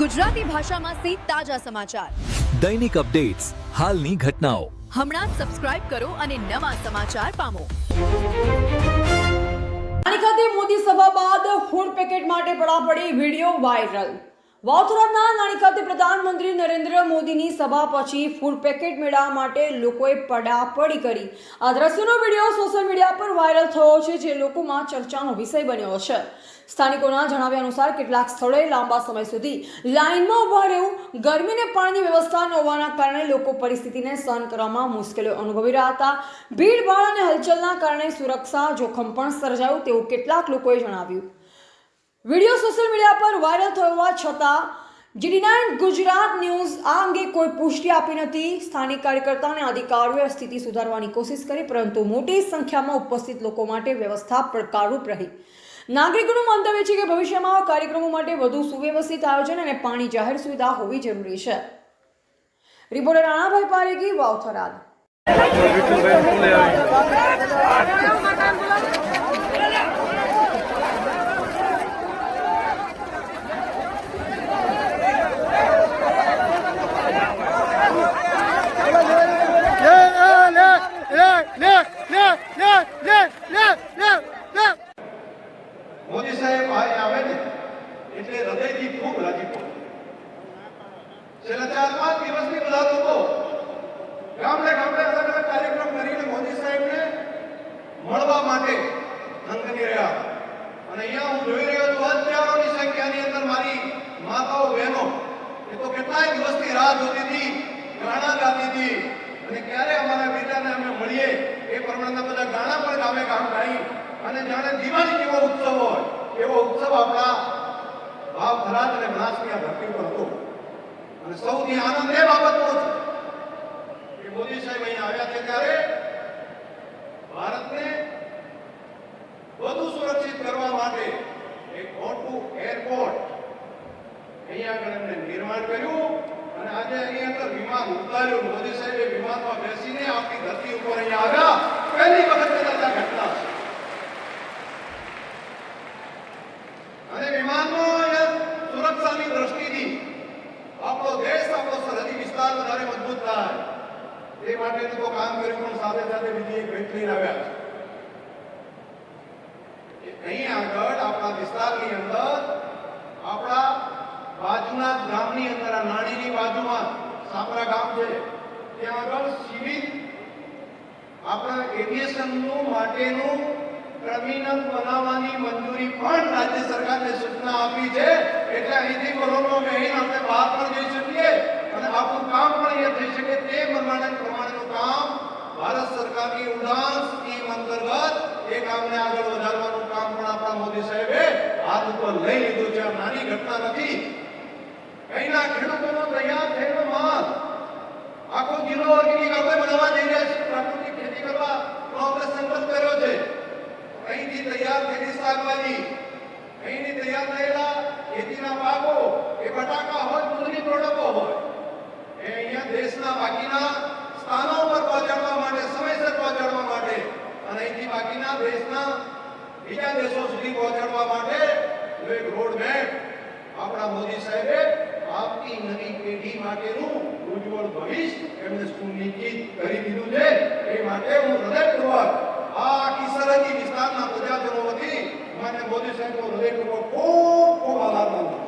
ગુજરાતી ભાષામાં સે તાજા સમાચાર, દૈનિક અપડેટ્સ, હાલની ઘટનાઓ. હમણાં જ સબસ્ક્રાઇબ કરો અને નવા સમાચાર પામો. નાની ખાતે મોદી સભા બાદ ફૂડ પેકેટ માટે પડાપડી, વિડીયો વાયરલ. વાવથરાના નાની ખાતે પ્રધાનમંત્રી નરેન્દ્ર મોદીની સભા પછી ફૂડ પેકેટ મેળવવા માટે લોકોએ પડાપડી કરી. આ દ્રશ્યનો વિડીયો સોશિયલ મીડિયા પર વાયરલ થયો છે, જે લોકોમાં ચર્ચાનો વિષય બન્યો છે. સ્થાનિકોના જણાવ્યા અનુસાર કેટલાક સ્થળોએ લાંબા સમય સુધી લાઇનમાં ઊભા રહેવું, ગરમી અને પાણીની વ્યવસ્થા ન હોવાના કારણે લોકો પરિસ્થિતિને સહન કરવામાં મુશ્કેલીઓ અનુભવી રહ્યા હતા. ભીડભાડ અને હલચલના કારણે સુરક્ષા જોખમ પણ સર્જાયું તેવું કેટલાક લોકોએ જણાવ્યું. વિડીયો સોશિયલ મીડિયા પર વાયરલ થયો હોવા છતાં GD9 ગુજરાત ન્યૂઝ આ અંગે કોઈ પુષ્ટિ આપી નથી. સ્થાનિક કાર્યકર્તા અને અધિકારીઓએ સ્થિતિ સુધારવાની કોશિશ કરી, પરંતુ મોટી સંખ્યામાં ઉપસ્થિત લોકો માટે વ્યવસ્થા પડકારરૂપ રહી. નાગરિકોનું મંતવ્ય છે કે ભવિષ્યમાં કાર્યક્રમો માટે વધુ સુવ્યવસ્થિત આયોજન અને પાણી જાહેર સુવિધા હોવી જરૂરી છે. રિપોર્ટર રાણાભાઈ પારેખી, વાવથરાદ. મોદી સાહેબ આવે ને એટલે હૃદયથી ખૂબ રાજીપો. છેલ્લા 4-5 દિવસની બધા લોકો ગામડે ગામડે અલગ અલગ કાર્યક્રમ કરીને મોદી સાહેબને મળવા માટે ધમકી રહ્યા. અને અહીંયા હું જોઈ રહ્યો છું હજારોની સંખ્યાની અંદર મારી માતાઓ બહેનો એ તો કેટલાય દિવસથી રાહ જોતી હતી, ગાણા ગાતી હતી અને ક્યારે અમારા બેટાને અમે મળીએ એ પ્રમાણેના બધા ગાણા પણ ગામે ગામ ગાઈ અને જાણે દિવાળી જેવો ઉત્સવ હોય એવો ઉત્સવ આપણા વાવથરાદ અને બનાસની આ ધરતી પર હતો. અને સૌથી આનંદ એ બાબતનો છે કે મોદી સાહેબ અહીંયા આવ્યા છે ત્યારે ભારતને વધુ સુરક્ષિત કરવા માટે એક મોટું એરપોર્ટ અહીંયા આગળ એમને નિર્માણ કર્યું અને આજે અહીંયા આગળ વિમાન ઉતાર્યું. મોદી સાહેબે વિમાનમાં બેસીને આપણી ધરતી ઉપર અહીંયા આવ્યા. પહેલી વખત કદાચ ઘટના છે. અને વિમાનનો સુરક્ષાની દ્રષ્ટિથી આપણો દેશ, આપણો સરહદી વિસ્તાર વધારે મજબૂત થાય તે માટેનું તો કામ કર્યું, પણ સાથે સાથે બીજી એક ભેટ લઈને આવ્યા છે. અહીં આગળ આપણા વિસ્તારની અંદર આપણા બાજુના ગામની અંદર આ નાણીની બાજુમાં સાપરા ગામ છે, ત્યાં આગળ સિવિલ આપણા એવિએશનનું માટેનું ટર્મિનલ બનાવવાની મંજૂરી પણ રાજ્ય સરકારને સૂચના આપી છે. એટલે અહીંથી બરોબર અહીં આપણે બહાર પણ જઈ શકીએ અને આપણું કામ પણ અહીંયા થઈ શકે તે પ્રમાણેનું કામ ભારત સરકારની ઉડાન સ્કીમ અંતર્ગત એ કામને આગળ વધારવાનું કામ પણ આપણા મોદી સાહેબે હાથ ઉપર લઈ લીધું છે. આ નાની ઘટના નથી. અહીંના ખેડૂતોનો તૈયાર થયેલો માલ આખો જિલ્લો ઓર્ગેનિક આપણે બનાવવા જઈ રહ્યા છે, પ્રાકૃતિક ખેતી કરવા આપણે સંકલ્પ કર્યો છે. અહીંથી તૈયાર થયેલી શાકભાજી, અહીંથી તૈયાર થયેલા ખેતીના પાકો, એ બટાકા હોય, દૂધની પ્રોડક્ટો હોય, એ અહીંયા દેશના બાકીના સ્થાનો પર પહોંચાડવા માટે, સમયસર પહોંચાડવા માટે અને અહીંથી બાકીના દેશના બીજા દેશો સુધી પહોંચાડવા માટે એક રોડ મેપ આપણા મોદી સાહેબે આવતી નવી પેઢી માટેનું ઉજ્જવળ ભવિષ્ય એમને સુનિશ્ચિત કરી દીધું છે. એ માટે હું હૃદયપૂર્વક આખી સરહદી વિસ્તારના પ્રજાજનો વતી મને મોદી સાહેબનો હૃદયપૂર્વક ખૂબ ખૂબ આભાર માનું છું.